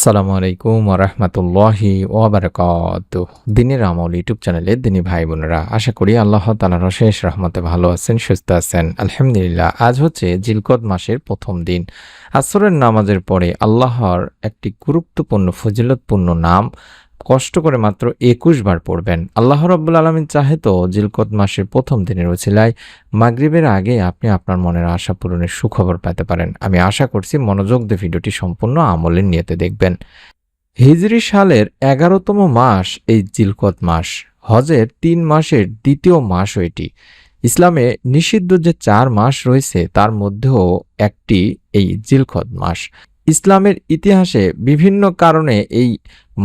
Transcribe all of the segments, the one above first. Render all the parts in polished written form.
আসসালামু আলাইকুম ওরহমতুল্লাহি ওয়াবারাকাতুহ। দিনের আমল ইউটিউব চ্যানেলে দিনী ভাই বোনেরা, আশা করি আল্লাহ তাআলার অশেষ রহমতে ভালো আছেন, সুস্থ আছেন। আলহামদুলিল্লাহ। আজ হচ্ছে জিলকদ মাসের প্রথম দিন। আসরের নামাজের পরে আল্লাহর একটি গুরুত্বপূর্ণ ফজিলতপূর্ণ নাম কষ্ট করে মাত্র ২১ বার পড়বেন। আল্লাহ রাব্বুল আলামিন চাহে তো জিলকদ মাসের প্রথম দিনের ওসিলায় মাগরিবের আগে আপনি আপনার মনের আশা পূরণের সুখবর পেতে পারেন। আমি আশা করছি মনোযোগ দিয়ে ভিডিওটি সম্পূর্ণ আমলের নিয়তে দেখবেন। হিজরি সালের ১১তম মাস এই জিলকদ মাস। হজের ৩ মাসের দ্বিতীয় মাসও এটি। ইসলামে নিষিদ্ধ যে ৪ মাস রয়েছে তার মধ্যেও একটি এই জিলকদ মাস। ইসলামের ইতিহাসে বিভিন্ন কারণে এই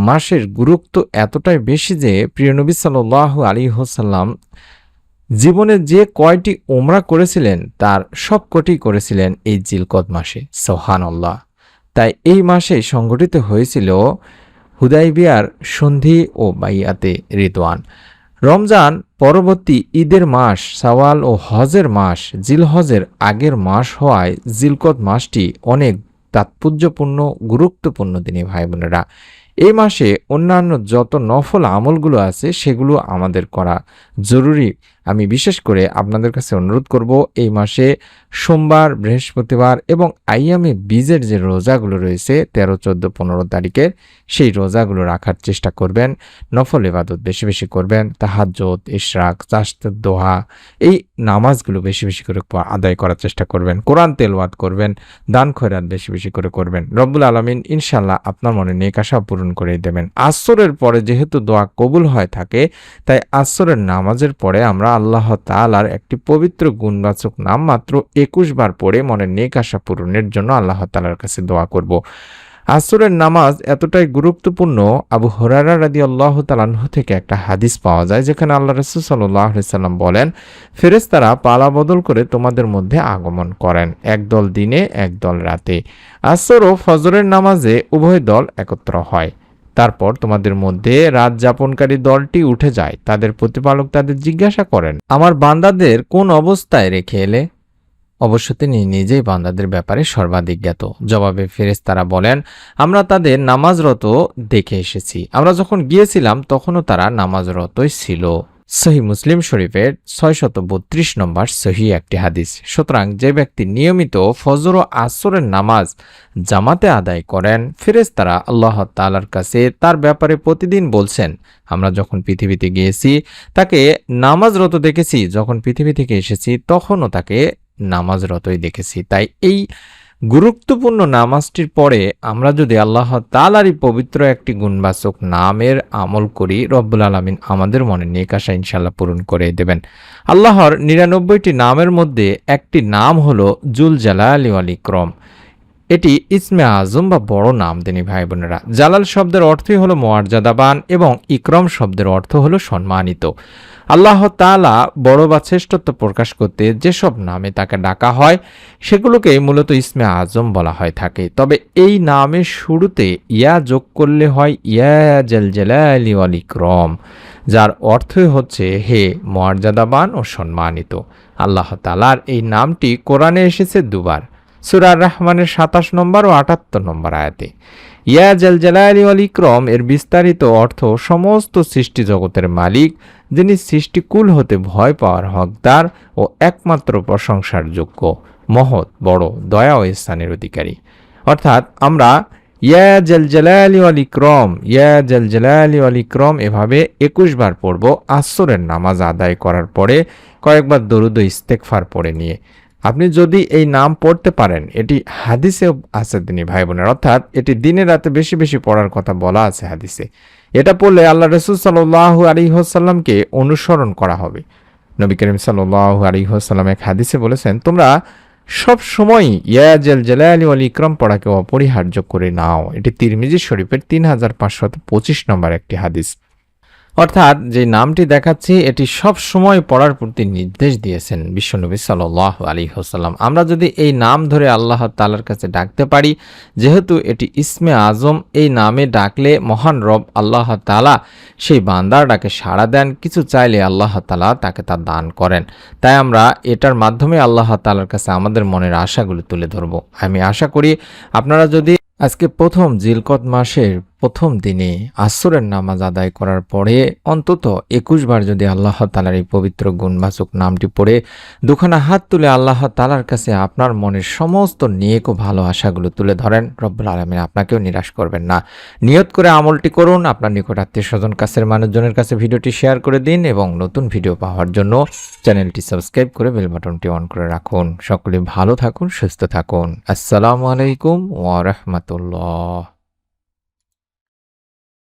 মাসের গুরুত্ব এতটাই বেশি যে প্রিয় নবী সাল্লাল্লাহু আলাইহি ওয়াসাল্লাম জীবনে যে কয়টি উমরা করেছিলেন তার সবকটি করেছিলেন এই জিলকদ মাসে। সুবহানাল্লাহ। তাই এই মাসে সংঘটিত হয়েছিল হুদাইবিয়ার সন্ধি ও বাইয়াতে রিদওয়ান। রমজান পরবর্তী ঈদের মাস শাওয়াল ও হজের মাস জিলহজের আগের মাস হওয়ায় জিলকদ মাসটি অনেক তাৎপর্যপূর্ণ গুরুত্বপূর্ণ দিনে ভাই বোনেরা। এই মাসে অন্যান্য যত নফল আমলগুলো আছে সেগুলো আমাদের করা জরুরি। আমি বিশেষ করে আপনাদের কাছে অনুরোধ করব এই মাসে সোমবার, বৃহস্পতিবার এবং আইয়ামে বীজের যে রোজাগুলো রয়েছে ১৩, ১৪, ১৫ তারিখের সেই রোজাগুলো রাখার চেষ্টা করবেন। নফল ইবাদত বেশি বেশি করবেন। তাহাজ্জুদ, ইশরাক, চাশতের দোহা এই নামাজগুলো বেশি বেশি করে আদায় করার চেষ্টা করবেন। কোরআন তেলাওয়াত করবেন। দান খয়রাত বেশি বেশি করে করবেন। রব্বুল আলামিন ইনশাআল্লাহ আপনার মনে নেক আশা পূরণ করে দেবেন। আসরের পরে যেহেতু দোয়া কবুল হয়ে থাকে তাই আসরের নামাজের পরে আমরা আল্লাহ তাআলার একটি পবিত্র গুণবাচক নাম মাত্র ২১ বার পড়ে মনের নেক আশা পূরণের জন্য আল্লাহ তাআলার কাছে দোয়া করব। আসরের নামাজ এতটাই গুরুত্বপূর্ণ, আবু হুরায়রা রাদিয়াল্লাহু তাআলা আনহু থেকে একটা হাদিস পাওয়া যায় যেখানে আল্লাহ রাসূল সাল্লাল্লাহু আলাইহি সাল্লাম বলেন, ফেরেশতারা পালা বদল করে তোমাদের মধ্যে আগমন করেন, একদল দিনে একদল রাতে। আসর ও ফজরের নামাজে উভয় দল একত্র হয়। তারপর তোমাদের মধ্যে রাত যাপনকারী দলটি উঠে যায়। তাদের প্রতিপালক তাদের জিজ্ঞাসা করেন, আমার বান্দাদের কোন অবস্থায় রেখে এলে? অবশ্য তিনি নিজেই বান্দাদের ব্যাপারে সর্বাধিক জ্ঞাত। জবাবে ফেরেশতারা বলেন, আমরা তাদের নামাজরত দেখে এসেছি। আমরা যখন গিয়েছিলাম তখনও তারা নামাজরতই ছিল। সহিহ মুসলিম শরীফের ৬৩২ নম্বর সহিহ একটি হাদিস। সুতরাং যে ব্যক্তি নিয়মিত ফজর ও আসরের নামাজ জামাতে আদায় করেন, ফেরেশতারা আল্লাহ তাআলার কাছে তার ব্যাপারে প্রতিদিন বলছেন, আমরা যখন পৃথিবীতে গিয়েছি তাকে নামাজরত দেখেছি, যখন পৃথিবী থেকে এসেছি তখনও তাকে নামাজরতই দেখেছি। তাই এই গুরুত্বপূর্ণ নামাজটির পরে আমরা যদি আল্লাহ তাআলারই পবিত্র একটি গুণবাচক নামের আমল করি, রব্বুল আলামিন আমাদের মনে নেক আশা ইনশাআল্লাহ পূরণ করে দেবেন। আল্লাহর ৯৯টি নামের মধ্যে একটি নাম হলো জুল জালালি ওয়াল ইকরাম। এটি ইসমে আজম বা বড় নাম দিনী ভাই বোনেরা। জালাল শব্দের অর্থই হলো মর্যাদাবান এবং ইকরাম শব্দের অর্থ হলো সম্মানিত। আল্লাহ তাআলা বড় বা শ্রেষ্ঠত্ব প্রকাশ করতে যেসব নামে তাকে ডাকা হয় সেগুলোকে মূলত ইসমে আজম বলা হয় থাকে। তবে এই নামের শুরুতে ইয়া যোগ করলে হয় ইয়া জাল জালালি ওয়াল ইকরাম, যার অর্থই হচ্ছে হে মর্যাদাবান ও সম্মানিত। আল্লাহ তাআলার এই নামটি কোরআনে এসেছে দুবার, সূরা আর-রাহমানের ২৭ নম্বর ও ৭৮ নম্বর আয়াতে। ইয়া জাল জালালি ওয়াল ইকরাম এর বিস্তারিত অর্থ সমস্ত সৃষ্টি জগতের মালিক, যিনি সৃষ্টিকুল হতে ভয় পাওয়ার হকদার ও একমাত্র প্রশংসার যোগ্য, মহৎ, বড়, দয়া ও স্থানের অধিকারী। অর্থাৎ আমরা ইয়া জাল জালালি ওয়াল ইকরাম, ইয়া জাল জালালি ওয়াল ইকরাম এভাবে ২১ বার পড়ব আসরের নামাজ আদায় করার পরে, কয়েকবার দরুদ ও ইস্তেগফার পড়ে নিয়ে। আপনি যদি এই নাম পড়তে পারেন, এটি হাদিসেও আছে দিনী ভাই বোনের, অর্থাৎ এটি দিনে রাতে বেশি বেশি পড়ার কথা বলা আছে হাদিসে। এটা পড়লে আল্লাহ রাসূল সাল্লাল্লাহু আলাইহি ওয়াসাল্লামকে অনুসরণ করা হবে। নবী করিম সাল্লাল্লাহু আলাইহি ওয়াসাল্লাম এক হাদিসে বলেছেন, তোমরা সব সময় ইয়া জাল জালালি ওয়াল ইকরাম পড়াকে অপরিহার্য করে নাও। এটি তিরমিজি শরীফের ৩৫২৫ নম্বর একটি হাদিস। অর্থাৎ যে নামটি দেখাচ্ছি এটি সব সময় পড়ার প্রতি নির্দেশ দিয়েছেন বিশ্বনবী সাল্লাল্লাহু আলাইহি ওয়াসাল্লাম। আমরা যদি এই নাম ধরে আল্লাহ তাআলার কাছে ডাকতে পারি, যেহেতু এটি ইসমে আজম, এই নামে ডাকলে মহান রব আল্লাহ তাআলা সেই বান্দার ডাকে সাড়া দেন, কিছু চাইলে আল্লাহ তাআলা তাকে তা দান করেন। তাই আমরা এটার মাধ্যমে আল্লাহ তাআলার কাছে আমাদের মনের আশাগুলো তুলে ধরব। আমি আশা করি আপনারা যদি আজকে প্রথম জিলকদ মাসের প্রথম দিনে আসরের নামাজ আদায় করার পরে অন্তত ২১ বার যদি আল্লাহ তাআলার এই পবিত্র গুণবাচক নামটি পড়ে দুখানা হাত তুলে আল্লাহ তাআলার কাছে আপনার মনের সমস্ত নেক ও ভালো আশাগুলো তুলে ধরেন, রব্বুল আলামিন আপনাকেও নিরাশ করবেন না। নিয়ত করে আমলটি করুন, আপনার নিকট আত্মীয়স্বজন কাছের মানুষজনের কাছে ভিডিওটি শেয়ার করে দিন এবং নতুন ভিডিও পাওয়ার জন্য চ্যানেলটি সাবস্ক্রাইব করে বেল বাটনটি অন করে রাখুন। সকলে ভালো থাকুন, সুস্থ থাকুন। আসসালামু আলাইকুম ওয়া রাহমাতুল্লাহ।